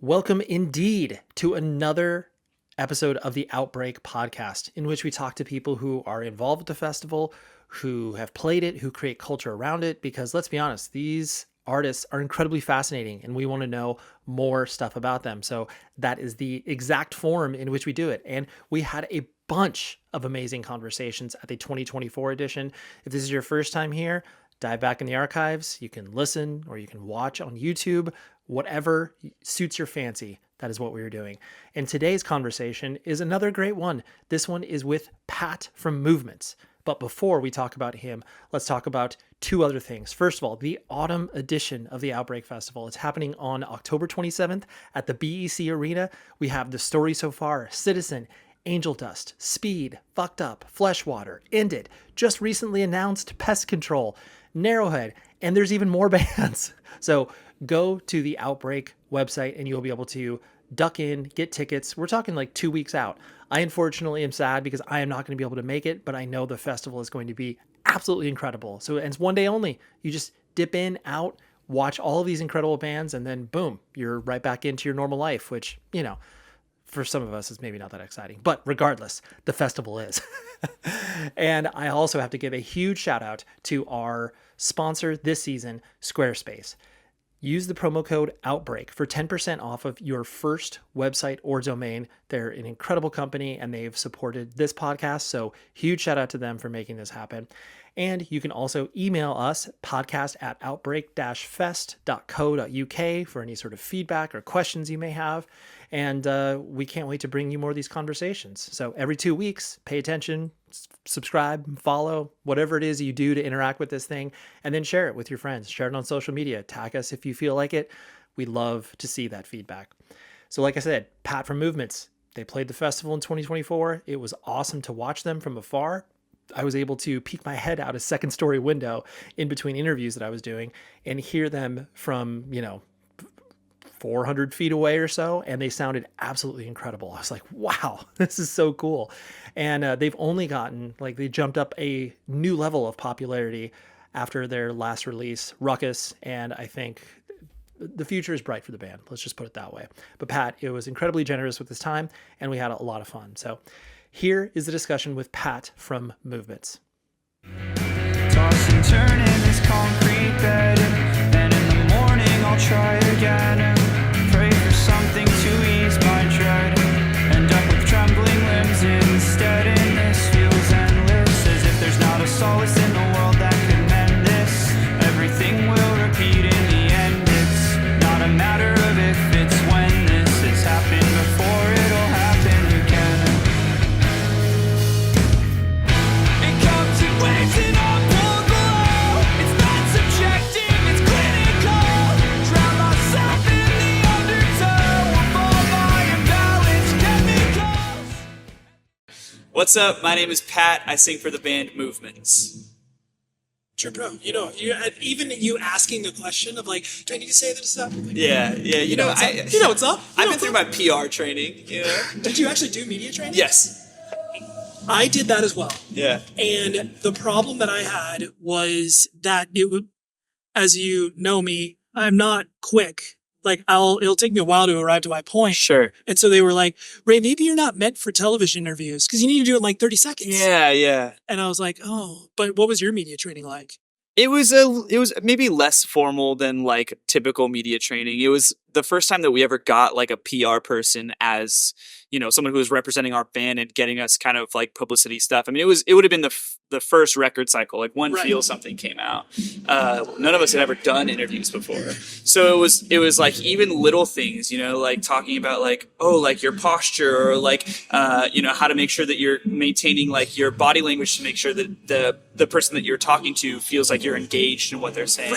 Welcome indeed to another episode of the Outbreak podcast, in which we talk to people who are involved with the festival, who have played it, who create culture around it, because let's be honest, these artists are incredibly fascinating and we want to know more stuff about them. So that is the exact form in which we do it. And we had a bunch of amazing conversations at the 2024 edition. If this is your first time here, dive back in the archives. You can listen or you can watch on YouTube, whatever suits your fancy. That is what we were doing. And today's conversation is another great one. This one is with Pat from Movements. But before we talk about him, let's talk about two other things. First of all, the autumn edition of the Outbreak Festival. It's happening on October 27th at the BEC Arena. We have The Story So Far, Citizen, Angel Dust, Speed, Fucked Up, Fleshwater, End It, just recently announced Pest Control, Narrowhead, and there's even more bands. So go to the Outbreak website and you'll be able to duck in, get tickets. We're talking like 2 weeks out. I unfortunately am sad because I am not going to be able to make it, but I know the festival is going to be absolutely incredible. So it's one day only. You just dip in, out, watch all of these incredible bands, and then boom, you're right back into your normal life, which, you know, for some of us is maybe not that exciting, but regardless, the festival is. And I also have to give a huge shout out to our sponsor this season, Squarespace. Use the promo code OUTBREAK for 10% off of your first website or domain. They're an incredible company and they've supported this podcast. So huge shout out to them for making this happen. And you can also email us podcast@outbreak-fest.co.uk for any sort of feedback or questions you may have. And we can't wait to bring you more of these conversations. So every 2 weeks, pay attention, subscribe, follow, whatever it is you do to interact with this thing, and then share it with your friends. Share it on social media. Tag us if you feel like it. We love to see that feedback. So like I said, Pat from Movements, they played the festival in 2024. It was awesome to watch them from afar. I was able to peek my head out a second story window in between interviews that I was doing and hear them from, 400 feet away or so, and they sounded absolutely incredible. I was like, wow, this is so cool. And they've only gotten, they jumped up a new level of popularity after their last release, Ruckus, and I think the future is bright for the band. Let's just put it that way. But Pat, it was incredibly generous with his time, and we had a lot of fun. So here is the discussion with Pat from Movements. Toss and turn in this concrete bed, and in the morning I'll try again. Pray for something to ease my dread. End up with trembling limbs instead, and this feels endless, as if there's not a solace in the world that could mend this. Everything will repeat in the end. It's not a matter of if, it's when. This has happened before, it'll happen again. It comes in waves and I pull below. It's not subjective, it's clinical. Drown myself in the undertow of all my imbalanced chemicals. What's up? My name is Pat. I sing for the band Movements. Sure, bro. Even you asking the question of do I need to say this stuff? Yeah. You know what's up? I've been through my PR training. Did you actually do media training? Yes. I did that as well. Yeah. And the problem that I had was that as you know me, I'm not quick. It'll take me a while to arrive to my point. Sure. And so they were like, Ray, maybe you're not meant for television interviews because you need to do it in 30 seconds. Yeah. And I was like, oh, but what was your media training like? It was maybe less formal than typical media training. It was the first time that we ever got a PR person as, someone who was representing our band and getting us kind of publicity stuff. I mean, it would have been the first record cycle, when Right. Feel Something came out. None of us had ever done interviews before. So it was even little things, talking about your posture or how to make sure that you're maintaining your body language to make sure that the person that you're talking to feels like you're engaged in what they're saying.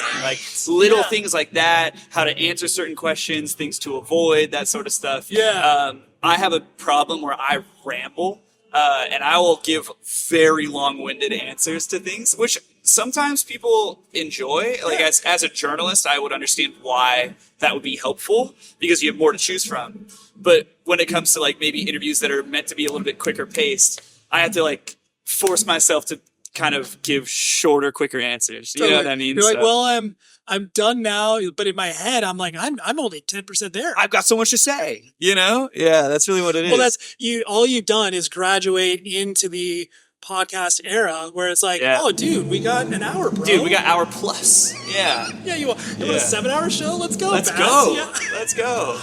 Little things like that, how to answer certain questions, things to avoid, that sort of stuff. Yeah. I have a problem where I ramble, and I will give very long-winded answers to things, which sometimes people enjoy. As a journalist, I would understand why that would be helpful because you have more to choose from. But when it comes to maybe interviews that are meant to be a little bit quicker paced, I have to force myself to kind of give shorter, quicker answers. You know what I mean? You're like, So- well, I'm done now. But in my head, I'm like, I'm only 10% there. I've got so much to say, you know? Yeah, that's really what it is. Well, that's you. All you've done is graduate into the podcast era where it's like, Yeah. oh, dude, we got an hour, bro. Dude, we got hour plus. Yeah. Yeah, you want a 7-hour show? Let's go. Let's Bats. go. Yeah. Let's go.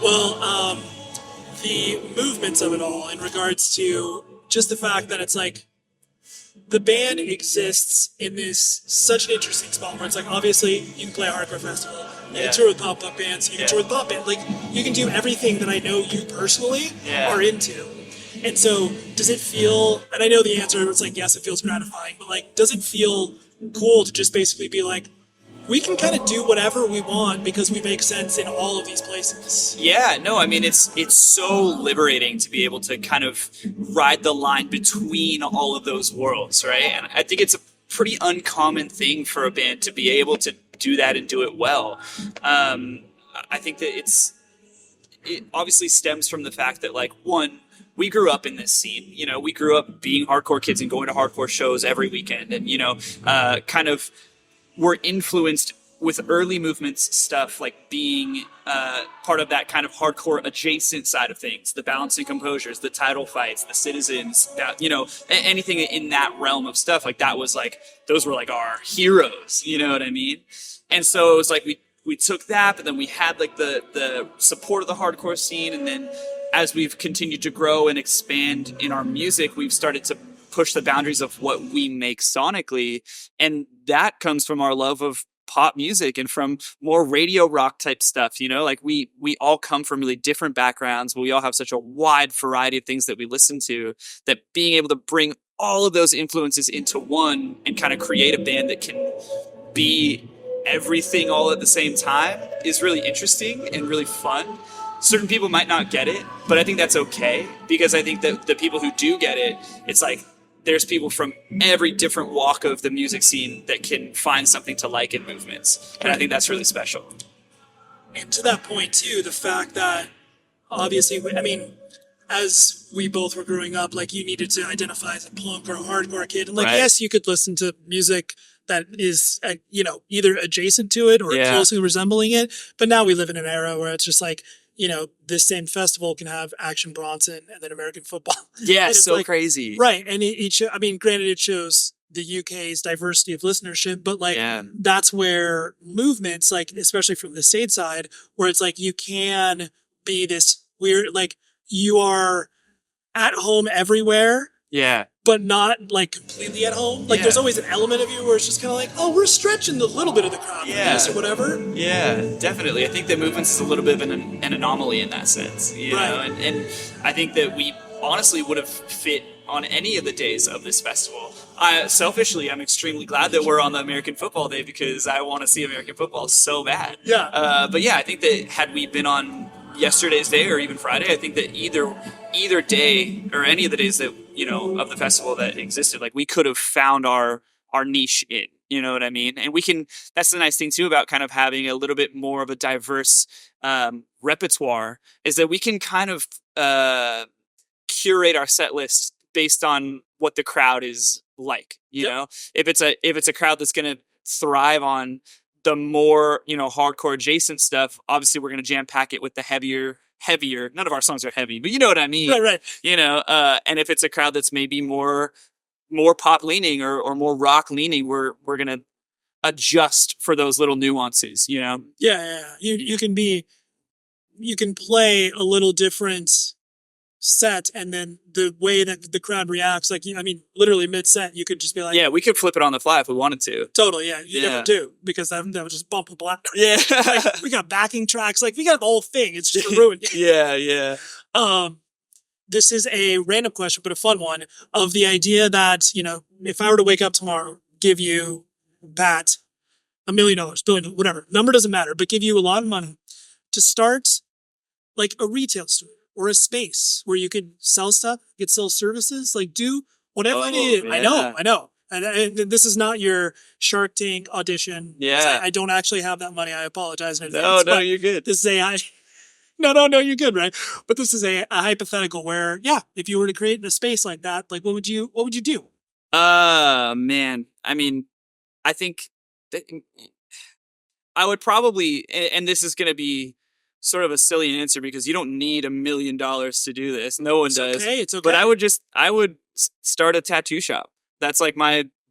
Well, the movements of it all in regards to just the fact that it's like the band exists in this such an interesting spot where it's like, obviously you can play a hardcore festival, you can tour with pop-up bands, you can tour with pop band, like you can do everything that I know you personally are into. And so does it feel, and I know the answer is like, yes, it feels gratifying, but like, does it feel cool to just basically be like, we can kind of do whatever we want because we make sense in all of these places? Yeah, no, I mean, it's so liberating to be able to kind of ride the line between all of those worlds, right? And I think it's a pretty uncommon thing for a band to be able to do that and do it well. I think that it obviously stems from the fact that, like, one, we grew up in this scene, you know, we grew up being hardcore kids and going to hardcore shows every weekend and, you know, kind of were influenced with early movements stuff, like being part of that kind of hardcore adjacent side of things, the balancing composures, the title fights, the citizens, that, you know, anything in that realm of stuff, like that was like, those were like our heroes, you know what I mean? And so it was like, we took that, but then we had like the support of the hardcore scene. And then as we've continued to grow and expand in our music, we've started to push the boundaries of what we make sonically. And that comes from our love of pop music and from more radio rock type stuff, you know, like we all come from really different backgrounds, but we all have such a wide variety of things that we listen to, that being able to bring all of those influences into one and kind of create a band that can be everything all at the same time is really interesting and really fun. Certain people might not get it, but I think that's okay, because I think that the people who do get it, it's like there's people from every different walk of the music scene that can find something to like in movements. And I think that's really special. And to that point too, the fact that obviously, I mean, as we both were growing up, like you needed to identify as a punk or a hardcore kid. And like, yes, you could listen to music that is, you know, either adjacent to it or closely resembling it. But now we live in an era where it's just like, you know, this same festival can have Action Bronson and then American football. Yeah, so like, crazy. Right. And I mean, granted, it shows the UK's diversity of listenership, but like that's where movements, like especially from the state side, where it's like you can be this weird, like you are at home everywhere. Yeah. But not like completely at home. Like there's always an element of you where it's just kind of like, oh, we're stretching the little bit of the crowd with this or whatever. Yeah, definitely. I think that movements is a little bit of an anomaly in that sense, you know? And I think that we honestly would have fit on any of the days of this festival. Selfishly, I'm extremely glad that we're on the American Football Day because I want to see American football so bad. Yeah. But yeah, I think that had we been on yesterday's day or even Friday, I think that either day or any of the days that, you know, of the festival that existed, like we could have found our niche in, you know what I mean? And we can, that's the nice thing too about kind of having a little bit more of a diverse repertoire, is that we can kind of curate our set list based on what the crowd is like, you know? If it's a crowd that's going to thrive on the more, you know, hardcore adjacent stuff, obviously we're going to jam pack it with the heavier, none of our songs are heavy, but you know what I mean? Right. You know, and if it's a crowd that's maybe more pop leaning or more rock leaning, we're going to adjust for those little nuances, you know? Yeah. You can play a little different set, and then the way that the crowd reacts, like, I mean, literally mid-set, you could just be like... Yeah, we could flip it on the fly if we wanted to. Totally, yeah. You never do, because that would just bump a block. Yeah. Like, we got backing tracks. Like, we got the whole thing. It's just ruined. Yeah. This is a random question, but a fun one, of the idea that, you know, if I were to wake up tomorrow, give you, Pat, $1 million, billion, whatever, number doesn't matter, but give you a lot of money to start, like, a retail store or a space where you could sell stuff, you could sell services, like do whatever it is. Yeah. I know. And this is not your Shark Tank audition. Yeah. I don't actually have that money. I apologize in advance. No, you're good. This is No, you're good, right? But this is a hypothetical where, if you were to create a space like that, like what would you do? Man. I mean, I think that I would probably, and this is going to be sort of a silly answer because you don't need $1 million to do this. No one does. Okay, it's okay. But I would start a tattoo shop. That's like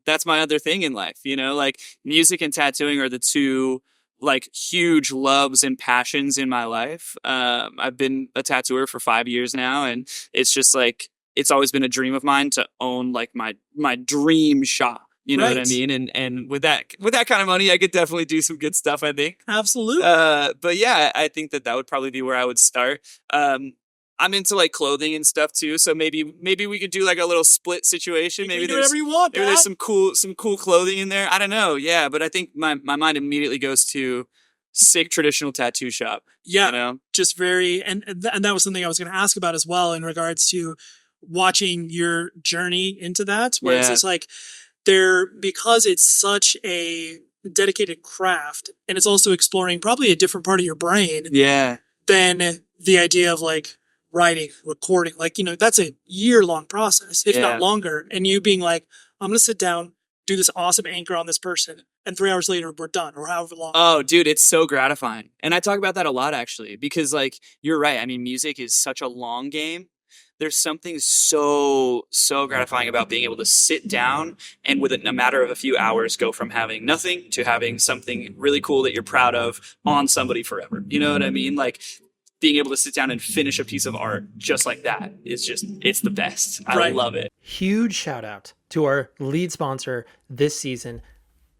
that's my other thing in life, you know, like music and tattooing are the two like huge loves and passions in my life. I've been a tattooer for 5 years now, and it's just like, it's always been a dream of mine to own like my dream shop. You know what I mean? And with that kind of money, I could definitely do some good stuff, I think. Absolutely. But yeah, I think that would probably be where I would start. I'm into like clothing and stuff too, so maybe we could do like a little split situation. Maybe do whatever you want, maybe there's some cool clothing in there. I don't know. Yeah, but I think my mind immediately goes to sick traditional tattoo shop. Yeah, you know? Just very and that was something I was going to ask about as well in regards to watching your journey into that. Whereas it's like because it's such a dedicated craft, and it's also exploring probably a different part of your brain. Yeah. Than the idea of like writing, recording, like, you know, that's a year-long process, if not longer. And you being like, I'm going to sit down, do this awesome anchor on this person, and 3 hours later we're done, or however long. Oh, dude, it's so gratifying. And I talk about that a lot, actually, because like, you're right. I mean, music is such a long game. There's something so gratifying about being able to sit down and within a matter of a few hours go from having nothing to having something really cool that you're proud of on somebody forever. You know what I mean? Like being able to sit down and finish a piece of art just like that is it's the best. I love it. Huge shout out to our lead sponsor this season,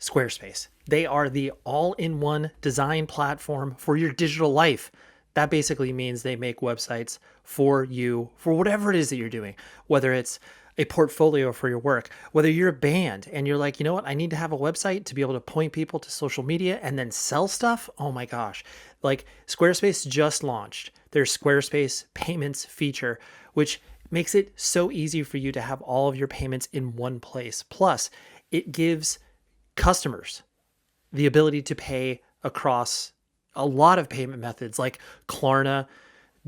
Squarespace. They are the all-in-one design platform for your digital life. That basically means they make websites for you, for whatever it is that you're doing, whether it's a portfolio for your work, whether you're a band and you're like, you know what, I need to have a website to be able to point people to social media and then sell stuff. Oh my gosh. Like Squarespace just launched their Squarespace payments feature, which makes it so easy for you to have all of your payments in one place. Plus, it gives customers the ability to pay across a lot of payment methods like Klarna,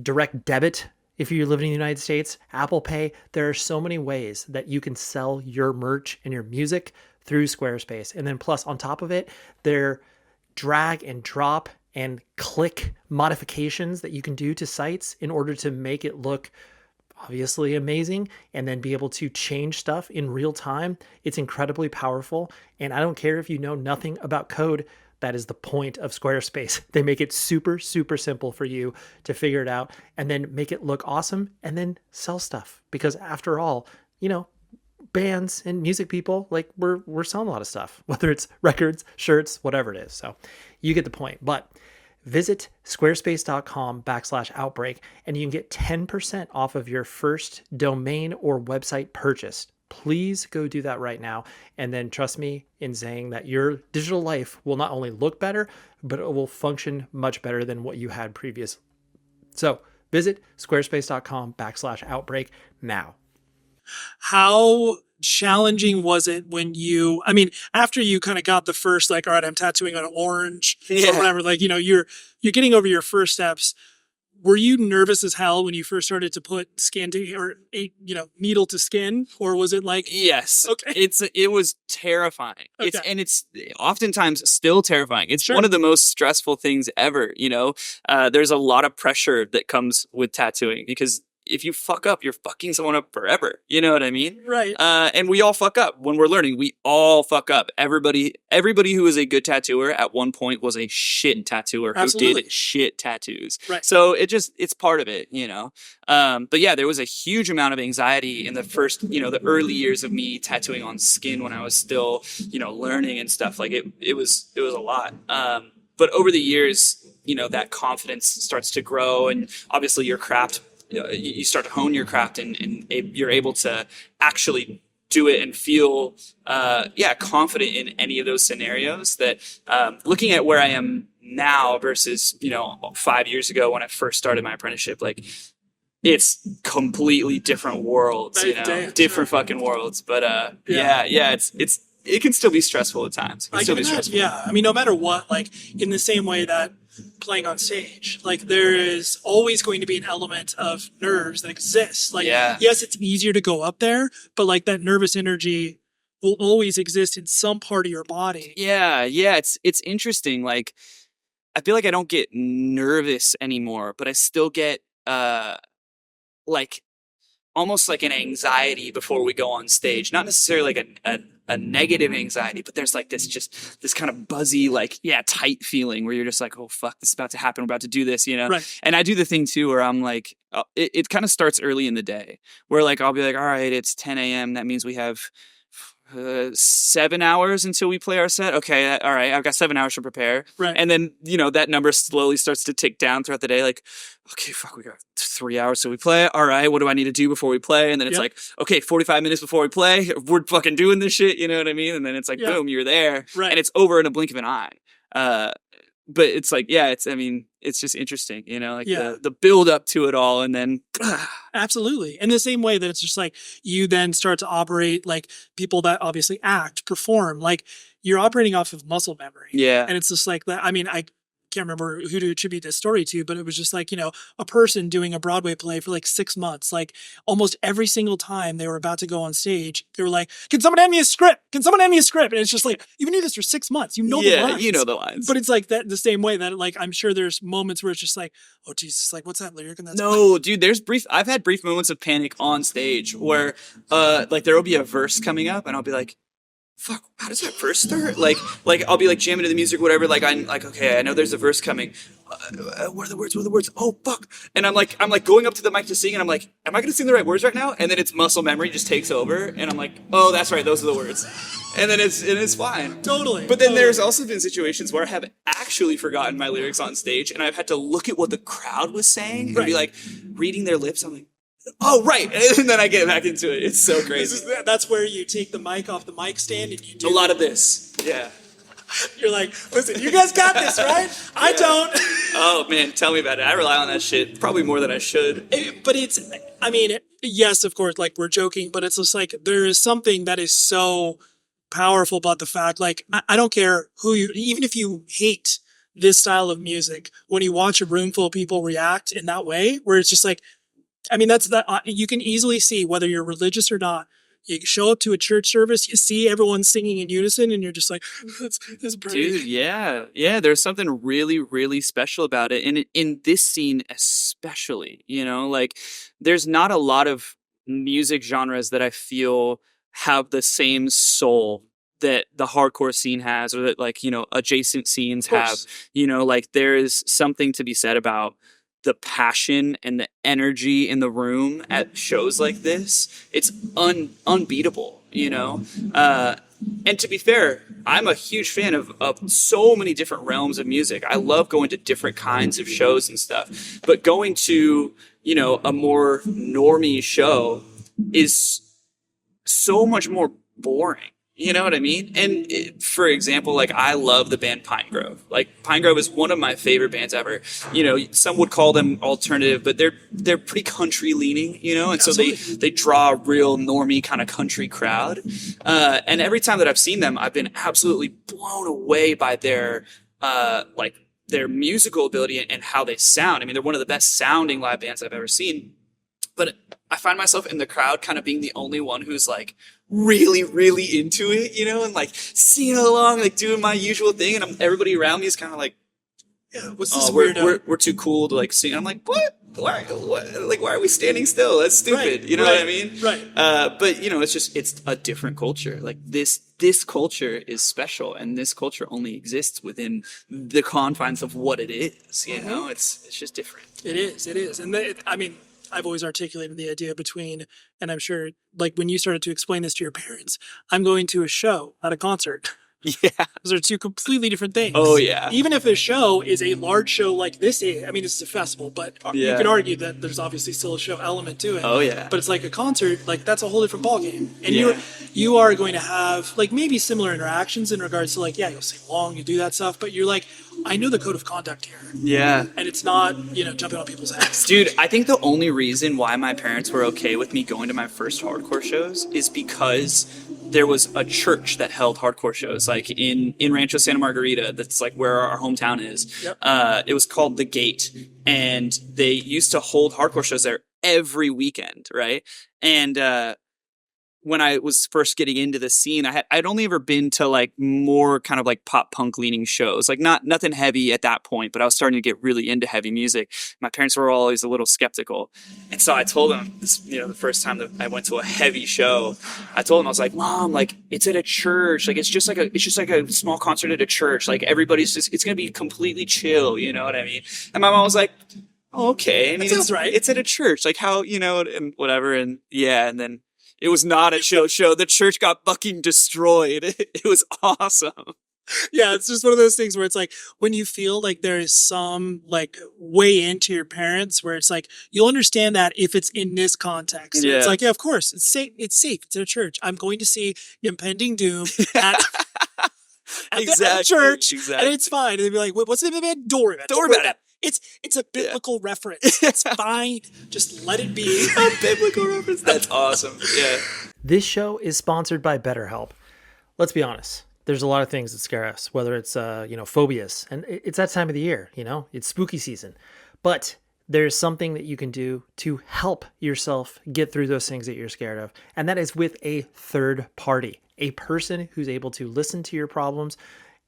direct debit if you're living in the United States, Apple Pay. There are so many ways that you can sell your merch and your music through Squarespace. And then plus on top of it, their drag and drop and click modifications that you can do to sites in order to make it look obviously amazing and then be able to change stuff in real time. It's incredibly powerful. And I don't care if you know nothing about code. That is the point of Squarespace. They make it super simple for you to figure it out and then make it look awesome and then sell stuff. Because after all, you know, bands and music people, like we're selling a lot of stuff, whether it's records, shirts, whatever it is. So you get the point. But visit squarespace.com/outbreak and you can get 10% off of your first domain or website purchase. Please go do that right now. And then trust me in saying that your digital life will not only look better, but it will function much better than what you had previous. So visit squarespace.com/outbreak now. How challenging was it when after you kind of got the first, like, all right, I'm tattooing on orange or whatever, like, you know, you're getting over your first steps. Were you nervous as hell when you first started to put skin to, or, you know, needle to skin? Or was it like... Yes. Okay. It was terrifying. Okay. It's oftentimes still terrifying. It's one of the most stressful things ever, you know? There's a lot of pressure that comes with tattooing because if you fuck up, you're fucking someone up forever. You know what I mean? Right. And we all fuck up when we're learning. We all fuck up. Everybody who is a good tattooer at one point was a shit tattooer who did shit tattoos. Right. So it's part of it, you know? But yeah, there was a huge amount of anxiety in the first, you know, the early years of me tattooing on skin when I was still, you know, learning and stuff. Like it was a lot. But over the years, you know, that confidence starts to grow and obviously your craft, you start to hone your craft and you're able to actually do it and feel confident in any of those scenarios. That looking at where I am now versus, you know, 5 years ago when I first started my apprenticeship, like it's completely different worlds, you know, different fucking worlds. But it can still be stressful at times. Yeah, I mean, no matter what, like in the same way that playing on stage, like there is always going to be an element of nerves that exists. Like, yes, it's easier to go up there, but like that nervous energy will always exist in some part of your body. Yeah, it's interesting. Like, I feel like I don't get nervous anymore, but I still get like almost like an anxiety before we go on stage. Not necessarily like a negative anxiety, but there's like this kind of buzzy, like, tight feeling where you're just like, oh fuck, this is about to happen. We're about to do this, you know? Right. And I do the thing too where I'm like, it kind of starts early in the day where like, I'll be like, all right, it's 10 a.m. That means we have 7 hours until we play our set. Okay, all right, I've got 7 hours to prepare. Right. And then, that number slowly starts to tick down throughout the day. Like, okay, fuck, we got 3 hours till we play. All right, what do I need to do before we play? And then it's like, okay, 45 minutes before we play, we're fucking doing this shit, you know what I mean? And then it's like, boom, you're there. Right. And it's over in a blink of an eye. But it's like, it's just interesting, like the build up to it all. And then absolutely. In the same way that it's just like you then start to operate like people that obviously act, perform, like you're operating off of muscle memory. Yeah. And it's just like that. I mean, I can't remember who to attribute this story to, but it was just like, a person doing a Broadway play for like 6 months, like almost every single time they were about to go on stage, they were like, can someone hand me a script? Can someone hand me a script? And it's just like, you've been doing this for 6 months. The lines. You know the lines. But it's like that the same way that like, I'm sure there's moments where it's just like, oh Jesus, like what's that lyric? And that's no, dude, I've had brief moments of panic on stage where like there will be a verse coming up and I'll be like, fuck, how does that verse start? Like I'll be like jamming to the music, whatever. Like I'm like, okay, I know there's a verse coming. What are the words? What are the words? Oh fuck! And I'm like going up to the mic to sing, and I'm like, am I gonna sing the right words right now? And then it's muscle memory just takes over, and I'm like, oh, that's right, those are the words. And then it's fine. Totally. But then there's also been situations where I have actually forgotten my lyrics on stage, and I've had to look at what the crowd was saying and be like, reading their lips. I'm like, oh, right. And then I get back into it. It's so crazy. That's where you take the mic off the mic stand and you do a lot of this. Yeah. You're like, listen, you guys got this, right? I don't. Oh, man, tell me about it. I rely on that shit probably more than I should. But yes, of course, like we're joking, but it's just like there is something that is so powerful about the fact, like, I don't care even if you hate this style of music, when you watch a room full of people react in that way, where it's just like, that's that you can easily see whether you're religious or not. You show up to a church service, you see everyone singing in unison, and you're just like, that's pretty. Dude, yeah. There's something really, really special about it. And in this scene especially, like there's not a lot of music genres that I feel have the same soul that the hardcore scene has, or that like, adjacent scenes have, like there is something to be said about the passion and the energy in the room at shows like this. It's unbeatable, and to be fair, I'm a huge fan of so many different realms of music. I love going to different kinds of shows and stuff, but going to, a more normie show is so much more boring. You know what I mean? And for example, like I love the band Pine Grove. Like Pine Grove is one of my favorite bands ever. Some would call them alternative, but they're pretty country leaning, and so they draw a real normie kind of country crowd. And every time that I've seen them, I've been absolutely blown away by their musical ability and how they sound. They're one of the best sounding live bands I've ever seen. But I find myself in the crowd kind of being the only one who's like really, really into it, and like singing along, like doing my usual thing. And everybody around me is kind of like, what's this weirdo? We're too cool to like sing. And I'm like, what? Why are we standing still? That's stupid. Right, you know what I mean? Right. But it's a different culture. Like this culture is special, and this culture only exists within the confines of what it is. It's just different. It is. And I've always articulated the idea between, and I'm sure like when you started to explain this to your parents, I'm going to a show, not a concert. Yeah. Those are two completely different things. Oh, yeah. Even if a show is a large show like this is, this is a festival, but you can argue that there's obviously still a show element to it. Oh, yeah. But it's like a concert, like that's a whole different ballgame. And you are going to have like maybe similar interactions in regards to like, you'll sing along, you do that stuff, but you're like, I know the code of conduct here. Yeah. And it's not, jumping on people's ass. Dude, I think the only reason why my parents were okay with me going to my first hardcore shows is because there was a church that held hardcore shows, like in Rancho Santa Margarita. That's like where our hometown is. Yep. It was called The Gate, and they used to hold hardcore shows there every weekend, right? And when I was first getting into the scene, I'd only ever been to like more kind of like pop punk leaning shows, like nothing heavy at that point, but I was starting to get really into heavy music. My parents were always a little skeptical. And so I told them this, the first time that I went to a heavy show, I told them, I was like, Mom, like it's at a church. Like it's just like a small concert at a church. Like everybody's it's going to be completely chill. You know what I mean? And my mom was like, oh, okay. I mean, sounds right. It's at a church. Like how, and whatever. And yeah. And then it was not a show. The church got fucking destroyed. It was awesome. Yeah, it's just one of those things where it's like when you feel like there is some like way into your parents where it's like you'll understand that if it's in this context. Yeah. It's like, yeah, of course, it's safe. It's safe. It's at a church. I'm going to see impending doom at the church, exactly. and it's fine. And they'd be like, what's the name of it? Don't worry about it. Don't worry about it. It's a biblical reference. It's fine. Just let it be. A biblical reference. That's awesome. Yeah. This show is sponsored by Betterhelp. Let's be honest. There's a lot of things that scare us, whether it's, phobias. And it's that time of the year, it's spooky season. But there's something that you can do to help yourself get through those things that you're scared of. And that is with a third party, a person who's able to listen to your problems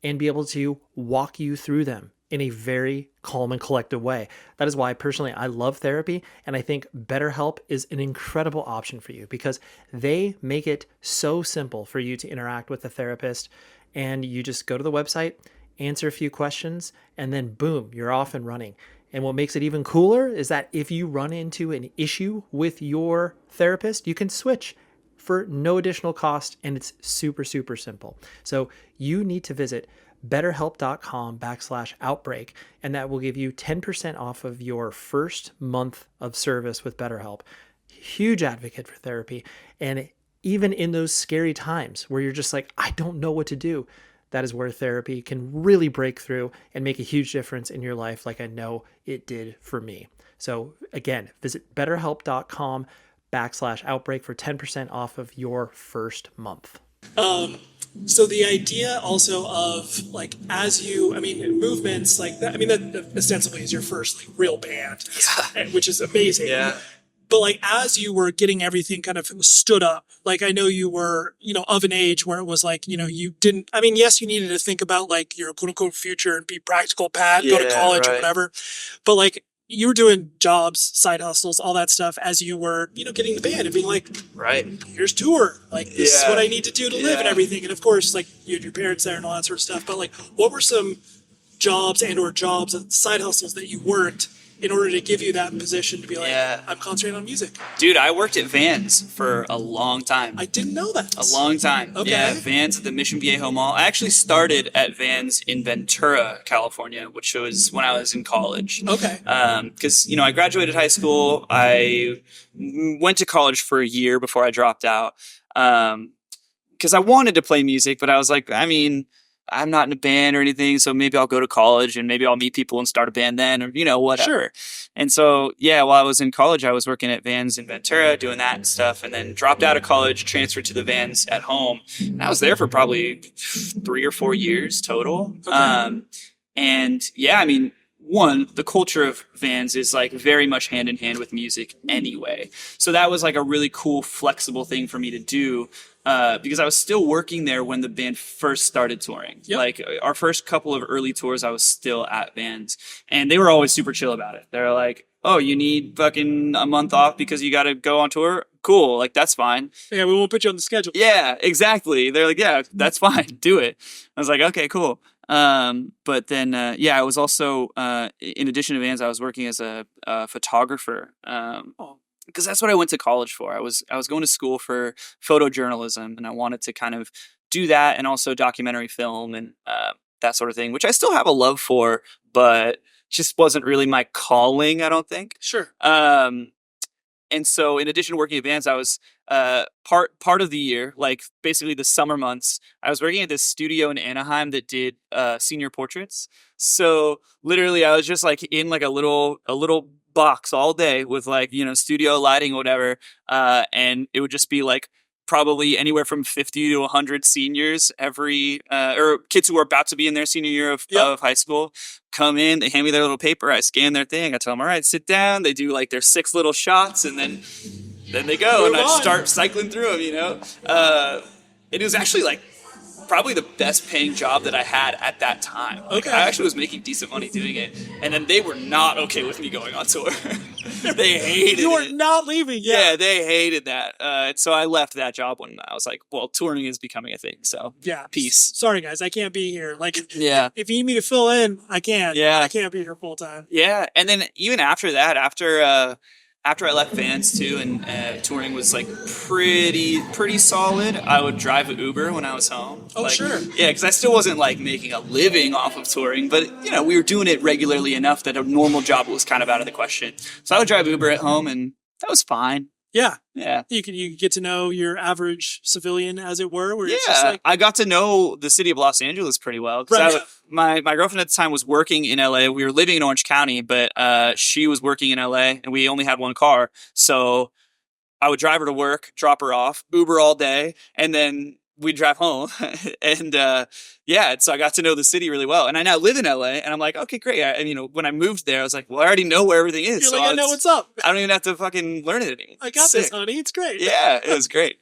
and be able to walk you through them in a very calm and collective way. That is why personally I love therapy, and I think BetterHelp is an incredible option for you because they make it so simple for you to interact with a therapist, and you just go to the website, answer a few questions, and then boom, you're off and running. And what makes it even cooler is that if you run into an issue with your therapist, you can switch for no additional cost, and it's super, super simple. So you need to visit betterhelp.com/outbreak, and that will give you 10% off of your first month of service with BetterHelp. Huge advocate for therapy. And even in those scary times where you're just like, I don't know what to do, that is where therapy can really break through and make a huge difference in your life, like I know it did for me. So again, visit betterhelp.com/outbreak for 10% off of your first month. So the idea also of like, movements like that, that ostensibly is your first like real band, which is amazing. Yeah. But like, as you were getting everything kind of stood up, like I know you were, of an age where it was like, you didn't, yes, you needed to think about like your quote unquote future and be practical, Pat, go to college or whatever. But like, you were doing jobs, side hustles, all that stuff as you were, getting the band and being like, right, here's tour. Like, this is what I need to do to live and everything. And of course, like, you had your parents there and all that sort of stuff. But like, what were some jobs and side hustles that you worked in order to give you that position to be like, I'm concentrating on music? Dude, I worked at Vans for a long time. I didn't know that. A long time. Okay. Yeah, Vans at the Mission Viejo Mall. I actually started at Vans in Ventura, California, which was when I was in college. Okay. Because, I graduated high school. I went to college for a year before I dropped out. Because I wanted to play music, but I was like, I'm not in a band or anything, so maybe I'll go to college and maybe I'll meet people and start a band then, or, whatever. Sure. And so, while I was in college, I was working at Vans in Ventura, doing that and stuff, and then dropped out of college, transferred to the Vans at home. And I was there for probably 3 or 4 years total. Okay. One, the culture of Vans is like very much hand in hand with music anyway. So that was like a really cool, flexible thing for me to do. Because I was still working there when the band first started touring. Yep. Like our first couple of early tours, I was still at Vans, and they were always super chill about it. They're like, "Oh, you need fucking a month off because you got to go on tour? Cool, like that's fine. Yeah, we won't put you on the schedule." Yeah, exactly. They're like, "Yeah, that's fine. Do it." I was like, "Okay, cool." But then, I was also, in addition to Vans, I was working as a photographer. Because that's what I went to college for. I was going to school for photojournalism, and I wanted to kind of do that, and also documentary film and that sort of thing, which I still have a love for, but just wasn't really my calling, I don't think. Sure. And so, in addition to working at Vans, I was part of the year, like basically the summer months, I was working at this studio in Anaheim that did senior portraits. So literally, I was just like in like a little box all day with like, studio lighting or whatever, and it would just be like probably anywhere from 50 to 100 seniors or kids who are about to be in their senior year of high school come in. They hand me their little paper, I scan their thing, I tell them, all right, sit down. They do like their 6 little shots, and then then they go, and Move I on. start cycling through them, you know? It was actually like probably the best paying job that I had at that time. Like, Okay. I actually was making decent money doing it, and then they were not okay with me going on tour. They hated You are it. not leaving. Yeah, they hated that. And so I left that job when I was like, well, touring is becoming a thing, so Yeah. peace. Sorry, guys. I can't be here. Like, Yeah. if you need me to fill in, I can. Yeah. I can't be here full time. Yeah, and then even after that, after I left Vans too, and touring was like pretty solid, I would drive an Uber when I was home. Oh, Like, sure. Yeah, because I still wasn't like making a living off of touring, but you know, we were doing it regularly enough that a normal job was kind of out of the question. So I would drive Uber at home, and that was fine. Yeah. Yeah. You can get to know your average civilian, as it were, where Yeah, it's just like, I got to know the city of Los Angeles pretty well. 'Cause Right. my girlfriend at the time was working in LA. We were living in Orange County, but she was working in LA, and we only had one car. So I would drive her to work, drop her off, Uber all day, and then we'd drive home. And so I got to know the city really well. And I now live in LA, and I'm like, okay, great. And you know, when I moved there, I was like, well, I already know where everything is. you're so like, I know what's up. I don't even have to fucking learn it anymore. I got this, honey. It's great. Yeah, it was great.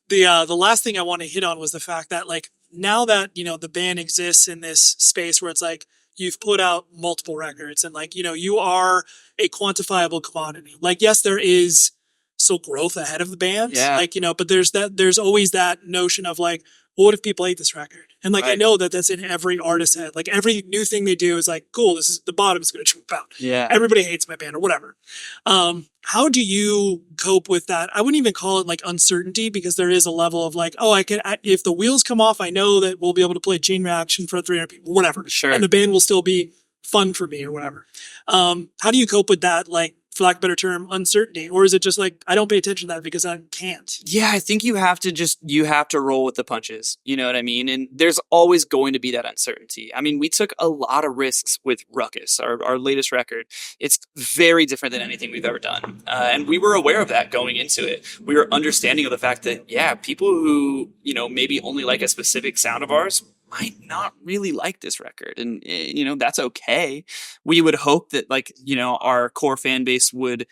The last thing I want to hit on was the fact that, like, now that, you know, the band exists in this space where it's like you've put out multiple records and, like, you know, you are a quantifiable commodity. Like, yes, there is still growth ahead of the band. Yeah. Like, you know, but there's always that notion of like, well, what if people hate this record? And like, I Right. know that that's in every artist's head. Like, every new thing they do is like, cool, this is the bottom's going to jump out. Yeah. Everybody hates my band or whatever. How do you cope with that? I wouldn't even call it like uncertainty, because there is a level of like, oh, if the wheels come off, I know that we'll be able to play Chain Reaction for 300 people, whatever. Sure. And the band will still be fun for me or whatever. How do you cope with that? Like, for lack of a better term, uncertainty? Or is it just like, I don't pay attention to that because I can't? Yeah, I think you have to roll with the punches. You know what I mean? And there's always going to be that uncertainty. I mean, we took a lot of risks with Ruckus, our latest record. It's very different than anything we've ever done. And we were aware of that going into it. We were understanding of the fact that, yeah, people who, you know, maybe only like a specific sound of ours might not really like this record. And, you know, that's okay. We would hope that, like, you know, our core fan base would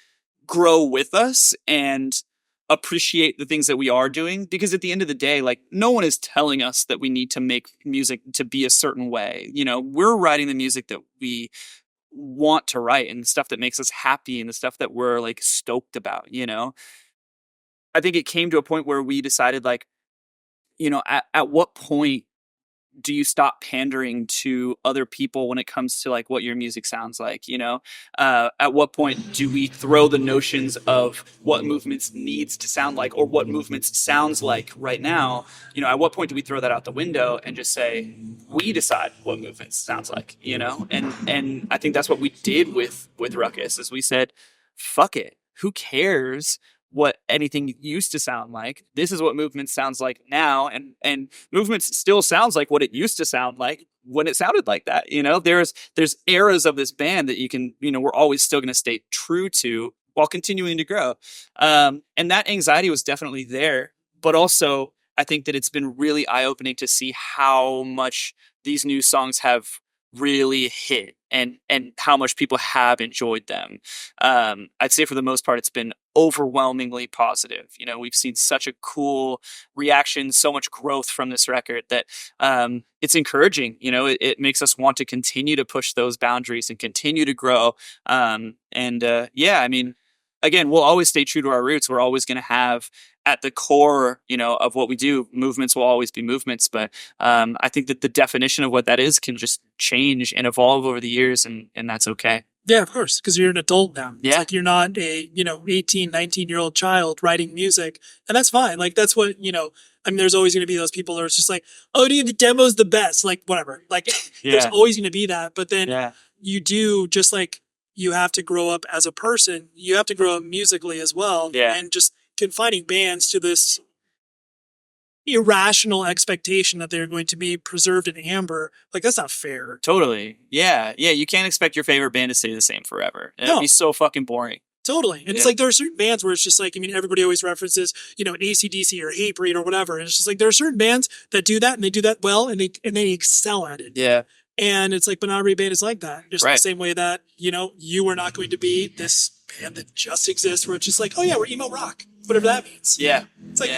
grow with us and appreciate the things that we are doing, because at the end of the day, like, no one is telling us that we need to make music to be a certain way. You know, we're writing the music that we want to write, and the stuff that makes us happy, and the stuff that we're like stoked about, you know. I think it came to a point where we decided, like, you know, at what point do you stop pandering to other people when it comes to like what your music sounds like, you know? At what point do we throw the notions of what Movements needs to sound like, or what Movements sounds like right now? You know, at what point do we throw that out the window and just say, we decide what Movements sounds like, you know? And I think that's what we did with Ruckus, is we said, fuck it. Who cares what anything used to sound like? This is what Movements sounds like now, and Movements still sounds like what it used to sound like when it sounded like that. You know, there's eras of this band that you can, you know, we're always still going to stay true to while continuing to grow. And that anxiety was definitely there, but also I think that it's been really eye-opening to see how much these new songs have really hit, and how much people have enjoyed them. I'd say for the most part, it's been overwhelmingly positive. You know, we've seen such a cool reaction, so much growth from this record that it's encouraging. You know, it makes us want to continue to push those boundaries and continue to grow. Yeah, I mean, again, we'll always stay true to our roots. We're always going to have at the core, you know, of what we do, Movements will always be Movements. But I think that the definition of what that is can just change and evolve over the years, and that's okay. Yeah, of course, because you're an adult now. Yeah. It's like you're not a, you know, 18, 19-year-old child writing music, and that's fine. Like, that's what, you know, I mean, there's always going to be those people that are just like, oh, dude, the demo's the best. Like, whatever. Like, there's always going to be that. But then you do, just like you have to grow up as a person, you have to grow up musically as well. Yeah. And just confining bands to this irrational expectation that they're going to be preserved in amber, like, that's not fair. Totally. Yeah. You can't expect your favorite band to stay the same forever. That'd be so fucking boring. Totally. And it's like, there are certain bands where it's just like, I mean, everybody always references, you know, AC/DC or Hatebreed or whatever. And it's just like, there are certain bands that do that, and they do that well, and they excel at it. Yeah. And it's like, but not every band is like that. Just the same way that, you know, you are not going to be this band that just exists where it's just like, oh yeah, we're emo rock, whatever that means. Yeah. It's like,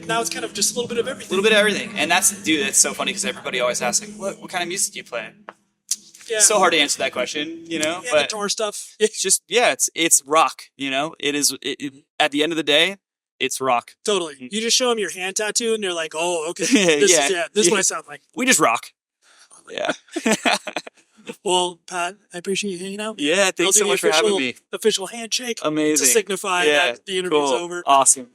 now it's kind of just a little bit of everything. A little bit of everything. And that's so funny because everybody always asks, like, what kind of music do you play? Yeah. It's so hard to answer that question, you know? Yeah, but guitar stuff. it's just, it's rock, you know? At the end of the day, it's rock. Totally. You just show them your hand tattoo and they're like, oh, okay. This is what I sound like. We just rock. Yeah. Well, Pat, I appreciate you hanging out. Yeah, thanks so much for having me. Official handshake. Amazing. To signify that the interview's over. Awesome.